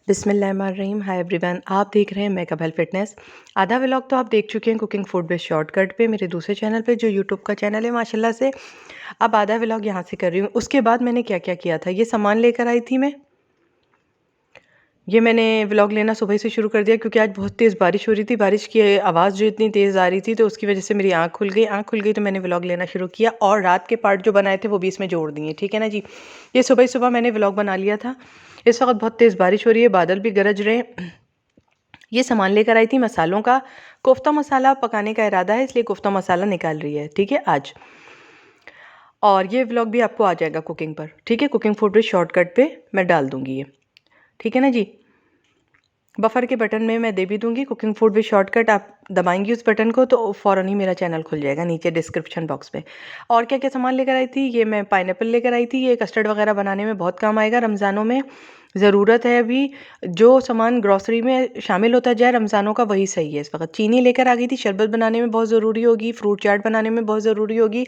बिस्मिल्लाहिर्रहमानिर्रहीम। Hi everyone, आप देख रहे हैं मेकअप हेल्थ फिटनेस। आधा व्लॉग तो आप देख चुके हैं कुकिंग फूड विद शॉर्टकट पे, मेरे दूसरे चैनल पे जो यूट्यूब का चैनल है माशाल्लाह से। अब आधा व्लॉग यहाँ से कर रही हूँ। उसके बाद मैंने क्या क्या किया था, ये सामान लेकर आई थी मैं। ये मैंने व्लॉग लेना सुबह से शुरू कर दिया क्योंकि आज बहुत तेज़ बारिश हो रही थी। बारिश की आवाज़ जो इतनी तेज़ आ रही थी तो उसकी वजह से मेरी आँख खुल गई तो मैंने व्लॉग लेना शुरू किया और रात के पार्ट जो बनाए थे वो भी इसमें जोड़ दिए। ठीक है ना जी। ये सुबह सुबह मैंने व्लॉग बना लिया था। इस वक्त बहुत तेज़ बारिश हो रही है, बादल भी गरज रहे हैं। ये सामान लेकर आई थी मसालों का। कोफ्ता मसाला पकाने का इरादा है इसलिए कोफ्ता मसाला निकाल रही है। ठीक है आज। और ये व्लॉग भी आपको आ जाएगा कुकिंग पर। ठीक है, कुकिंग फूड विद शॉर्टकट पे मैं डाल दूंगी ये। ठीक है ना जी। बफर के बटन में मैं दे भी दूंगी कुकिंग फूड विद शॉर्टकट। आप दबाएंगी उस बटन को तो फ़ौरन ही मेरा चैनल खुल जाएगा नीचे डिस्क्रिप्शन बॉक्स में। और क्या क्या सामान लेकर आई थी, ये मैं पाइनएप्पल लेकर आई थी। ये कस्टर्ड वगैरह बनाने में बहुत काम आएगा रमज़ानों में, ज़रूरत है। अभी जो सामान ग्रॉसरी में शामिल होता जाए रमज़ानों का वही सही है इस वक्त। चीनी लेकर आ गई थी, शरबत बनाने में बहुत ज़रूरी होगी, फ्रूट चाट बनाने में बहुत ज़रूरी होगी।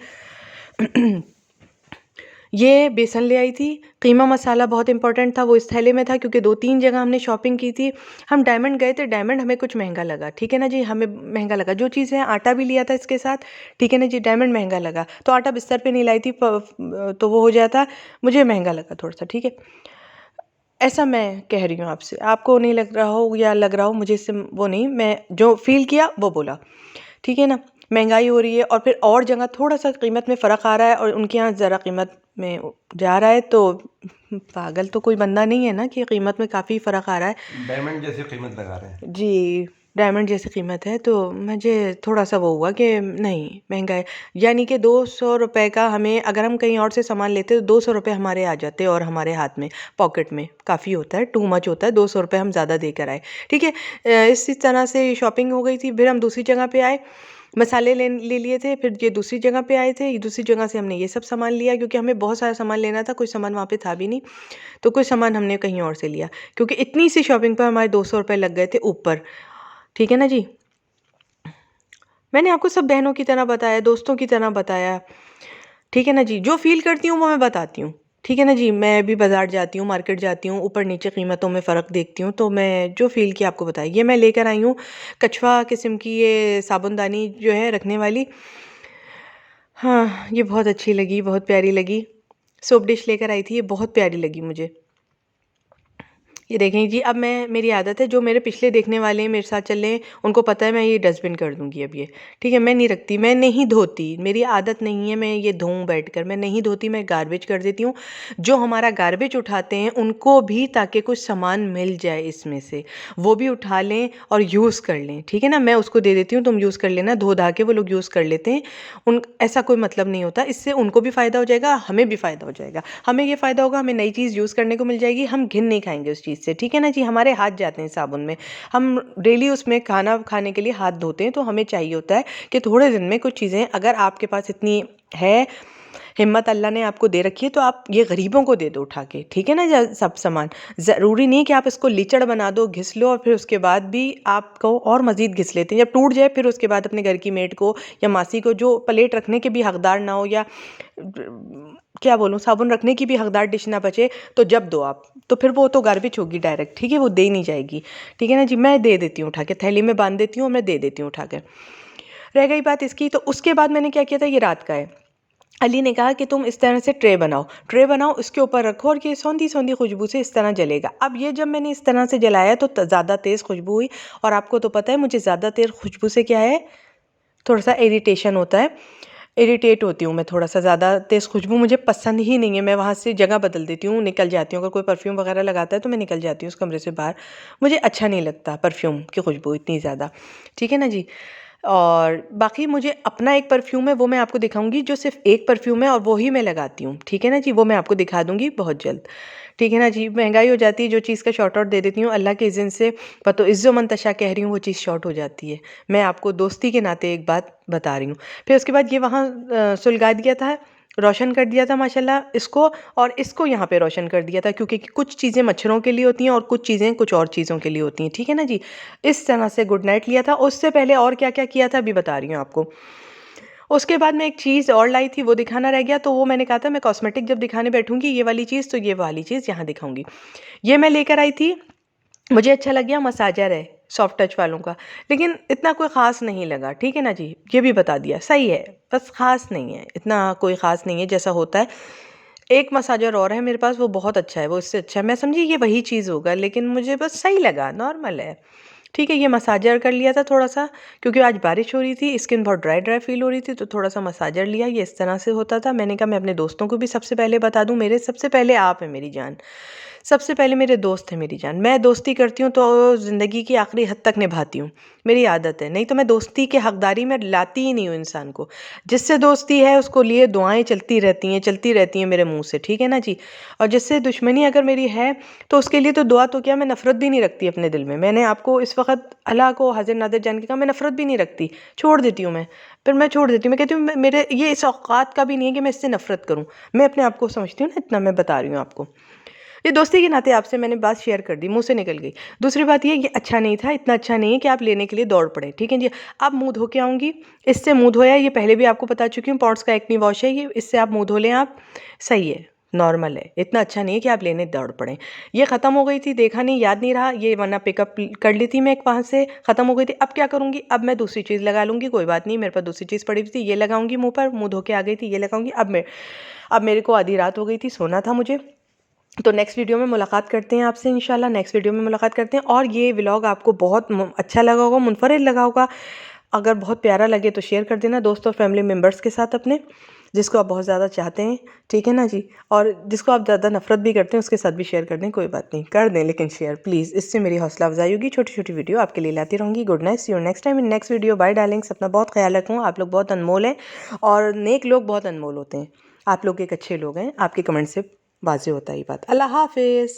ये बेसन ले आई थी। कीमा मसाला बहुत इंपॉर्टेंट था, वो इस थैले में था क्योंकि 2-3 जगह हमने शॉपिंग की थी। हम डायमंड गए थे, डायमंड हमें कुछ महंगा लगा। ठीक है ना जी, हमें महंगा लगा जो चीज़ है। आटा भी लिया था इसके साथ। ठीक है ना जी, डायमंड महंगा लगा तो आटा बिस्तर पे नहीं लाई थी तो वो हो जाता, मुझे महंगा लगा थोड़ा सा। ठीक है, ऐसा मैं कह रही हूँ आपसे, आपको नहीं लग रहा हो या लग रहा हो, मुझे इससे वो नहीं, मैं जो फील किया वो बोला। ठीक है ना। महंगाई हो रही है और फिर और जगह थोड़ा सा कीमत में फ़र्क आ रहा है और उनके यहाँ ज़रा कीमत में जा रहा है तो पागल तो कोई बंदा नहीं है ना कि कीमत में काफ़ी फ़र्क आ रहा है। डायमंड जैसी कीमत लगा रहे हैं जी, डायमंड जैसी कीमत है तो मुझे थोड़ा-सा वो हुआ कि नहीं महँगा है। यानी कि ₹200 का हमें, अगर हम कहीं और से सामान लेते तो ₹200 हमारे आ जाते और हमारे हाथ में, पॉकेट में। काफ़ी होता है, टू मच होता है, ₹200 हम ज़्यादा देकर आए। ठीक है। इसी तरह से शॉपिंग हो गई थी। फिर हम दूसरी जगह पे आए, मसाले ले लिए थे। फिर ये दूसरी जगह पे आए थे, दूसरी जगह से हमने ये सब सामान लिया क्योंकि हमें बहुत सारा सामान लेना था, कुछ सामान वहाँ पे था भी नहीं। तो कुछ सामान हमने कहीं और से लिया क्योंकि इतनी सी शॉपिंग पर हमारे ₹200 लग गए थे ऊपर। ठीक है ना जी। मैंने आपको सब बहनों की तरह बताया, दोस्तों की तरह बताया। ठीक है ना जी, जो फ़ील करती हूँ वो मैं बताती हूँ। ठीक है ना जी, मैं भी बाज़ार जाती हूँ, मार्केट जाती हूँ, ऊपर-नीचे कीमतों में फ़र्क देखती हूँ तो मैं जो फ़ील किया आपको बताया। ये मैं लेकर आई हूँ कछवा किस्म की ये साबुनदानी जो है रखने वाली। हाँ, ये बहुत अच्छी लगी, बहुत प्यारी लगी। सोप डिश लेकर आई थी, ये बहुत प्यारी लगी मुझे। ये देखें जी, अब मैं, मेरी आदत है, जो मेरे पिछले देखने वाले हैं, मेरे साथ चले हैं, उनको पता है मैं ये डस्टबिन कर दूँगी अब ये। ठीक है, मैं नहीं रखती, मैं नहीं धोती, मेरी आदत नहीं है मैं ये धोऊँ बैठकर, मैं नहीं धोती, मैं गार्बेज कर देती हूँ। जो हमारा गार्बेज उठाते हैं उनको भी ताकि कुछ सामान मिल जाए इसमें से, वो भी उठा लें और यूज़ कर लें। ठीक है ना, मैं उसको दे देती हूँ, तुम यूज़ कर लेना, धो धा के वो लोग यूज़ कर लेते हैं। ऐसा कोई मतलब नहीं होता, इससे उनको भी फ़ायदा हो जाएगा, हमें भी फ़ायदा हो जाएगा। हमें ये फ़ायदा होगा, हमें नई चीज़ यूज़ करने को मिल जाएगी, हम घिन नहीं खाएँगे उस चीज़ से। ठीक है ना जी, हमारे हाथ जाते हैं साबुन में, हम डेली उसमें खाना खाने के लिए हाथ धोते हैं तो हमें चाहिए होता है कि थोड़े दिन में कुछ चीज़ें, अगर आपके पास इतनी है हिम्मत, अल्लाह ने आपको दे रखी है, तो आप ये गरीबों को दे दो उठा के। ठीक है ना, सब सामान ज़रूरी नहीं कि आप इसको लीचड़ बना दो, घिस लो और फिर उसके बाद भी आपको और मज़ीद घिस लेते हैं। जब टूट जाए फिर उसके बाद अपने घर की मेड को या मासी को, जो प्लेट रखने के भी हकदार ना हो या क्या बोलूँ, साबुन रखने की भी हकदार डिश ना बचे, तो जब दो आप, तो फिर वो तो गार्बेज होगी डायरेक्ट। ठीक है, वो दे नहीं जाएगी। ठीक है ना जी, मैं दे देती हूँ उठा के, थैली में बांध देती हूँ और मैं दे देती हूँ उठा के। रह गई बात इसकी, तो उसके बाद मैंने क्या किया था, ये रात का है। अली ने कहा कि तुम इस तरह से ट्रे बनाओ, उसके ऊपर रखो और ये सौंधी सौंधी खुशबू से इस तरह जलेगा। अब ये जब मैंने इस तरह से जलाया तो ज़्यादा तेज़ खुशबू हुई, और आपको तो पता है मुझे ज़्यादा तेज़ खुशबू से क्या है, थोड़ा सा इरिटेशन होता है, इरिटेट होती हूँ मैं थोड़ा सा। ज़्यादा तेज़ खुशबू मुझे पसंद ही नहीं है, मैं वहाँ से जगह बदल देती हूँ, निकल जाती हूँ। अगर कोई परफ्यूम वगैरह लगाता है तो मैं निकल जाती हूँ उस कमरे से बाहर, मुझे अच्छा नहीं लगता परफ्यूम की खुशबू इतनी ज़्यादा। ठीक है ना जी। और बाकी मुझे अपना एक परफ्यूम है, वो मैं आपको दिखाऊंगी, जो सिर्फ एक परफ्यूम है और वो ही मैं लगाती हूँ। ठीक है ना जी, वो मैं आपको दिखा दूंगी बहुत जल्द। ठीक है ना जी, महंगाई हो जाती है, जो चीज़ का शॉर्ट आउट दे देती हूँ अल्लाह के इज़्ज़त से, पतो इज़्ज़ो मंतशा कह रही हूँ, वो चीज़ शॉर्ट हो जाती है। मैं आपको दोस्ती के नाते एक बात बता रही हूँ। फिर उसके बाद ये वहाँ सुलगा दिया था, रोशन कर दिया था माशाल्लाह इसको, और इसको यहाँ पे रोशन कर दिया था क्योंकि कुछ चीज़ें मच्छरों के लिए होती हैं और कुछ चीज़ें कुछ और चीज़ों के लिए होती हैं। ठीक है ना जी, इस तरह से गुड नाइट लिया था। उससे पहले और क्या क्या किया था अभी बता रही हूँ आपको। उसके बाद मैं एक चीज़ और लाई थी, वो दिखाना रह गया, तो वो मैंने कहा था मैं कॉस्मेटिक जब दिखाने बैठूंगी ये वाली चीज़, तो ये वाली चीज़ यहाँ दिखाऊंगी। ये मैं लेकर आई थी मुझे अच्छा लग गया, मसाजर है सॉफ्ट टच वालों का, लेकिन इतना कोई ख़ास नहीं लगा, ठीक है ना जी, ये भी बता दिया, सही है, बस ख़ास नहीं है, इतना कोई ख़ास नहीं है जैसा होता है। एक मसाजर और है मेरे पास, वो बहुत अच्छा है, वो इससे अच्छा है, मैं समझी ये वही चीज़ होगा, लेकिन मुझे बस सही लगा, नॉर्मल है। ठीक है, ये मसाजर कर लिया था थोड़ा सा, क्योंकि आज बारिश हो रही थी, स्किन बहुत ड्राई ड्राई फील हो रही थी, तो थोड़ा सा मसाजर लिया, ये इस तरह से होता था। मैंने कहा मैं अपने दोस्तों को भी सबसे पहले बता दूं, मेरे सबसे पहले आप हैं मेरी जान, सबसे पहले मेरे दोस्त हैं मेरी जान। मैं दोस्ती करती हूँ तो ज़िंदगी की आखिरी हद तक निभाती हूँ, मेरी आदत है, नहीं तो मैं दोस्ती के हकदारी में लाती ही नहीं हूँ इंसान को। जिससे दोस्ती है उसको लिए दुआएं चलती रहती हैं मेरे मुंह से, ठीक है ना जी। और जिससे दुश्मनी अगर मेरी है तो उसके लिए तो दुआ तो क्या, मैं नफ़रत भी नहीं रखती अपने दिल में। मैंने आपको इस वक्त अल्लाह को हाजिर नादिर जान के कहा, मैं नफ़रत भी नहीं रखती, छोड़ देती हूँ मैं, फिर मैं छोड़ देती हूँ। मैं कहती हूँ मेरे ये इस औकात का भी नहीं है कि मैं इससे नफ़रत करूँ, मैं अपने आप को समझती हूँ ना, इतना मैं बता रही हूँ आपको। ये दोस्ती के नाते आपसे मैंने बात शेयर कर दी, मुँह से निकल गई। दूसरी बात ये अच्छा नहीं था, इतना अच्छा नहीं है कि आप लेने के लिए दौड़ पड़े, ठीक है जी। अब मुँह धो के आऊँगी, इससे मुँह धोया, ये पहले भी आपको बता चुकी हूँ, पॉन्ड्स का एक्नी वॉश है ये, इससे आप मुँह धो लें आप, सही है, नॉर्मल है, इतना अच्छा नहीं है कि आप लेने दौड़ पड़ें। ये ख़त्म हो गई थी, देखा नहीं, याद नहीं रहा, ये वरना पिकअप कर ली थी मैं वहाँ से, ख़त्म हो गई थी। अब क्या करूँगी, अब मैं दूसरी चीज़ लगा लूँगी, कोई बात नहीं, मेरे पास दूसरी चीज़ पड़ी हुई थी, ये लगाऊँगी मुँह पर, मुँह धो के आ गई थी, ये लगाऊँगी। अब मेरे को आधी रात हो गई थी, सोना था मुझे। तो नेक्स्ट वीडियो में मुलाकात करते हैं आपसे इंशाल्लाह, नेक्स्ट वीडियो में मुलाकात करते हैं। और ये व्लॉग आपको बहुत अच्छा लगा होगा, मुनफरिद लगा होगा, अगर बहुत प्यारा लगे तो शेयर कर देना दोस्तों और फैमिली मेम्बर्स के साथ अपने, जिसको आप बहुत ज़्यादा चाहते हैं, ठीक है ना जी। और जिसको आप ज़्यादा नफरत भी करते हैं उसके साथ भी शेयर कर दें, कोई बात नहीं, कर दें लेकिन शेयर प्लीज़, इससे मेरी हौसला अफजाई होगी। छोटी छोटी वीडियो आपके लिए लाती रहूँगी। Good night, see you next time in next video. Bye darlings, अपना बहुत ख्याल रखूँ, आप लोग बहुत अनमोल हैं और नेक लोग बहुत अनमोल होते हैं। आप लोग एक अच्छे लोग हैं, आपके कमेंट से वाज़ेह होता है ये बात। अल्लाह हाफिज़।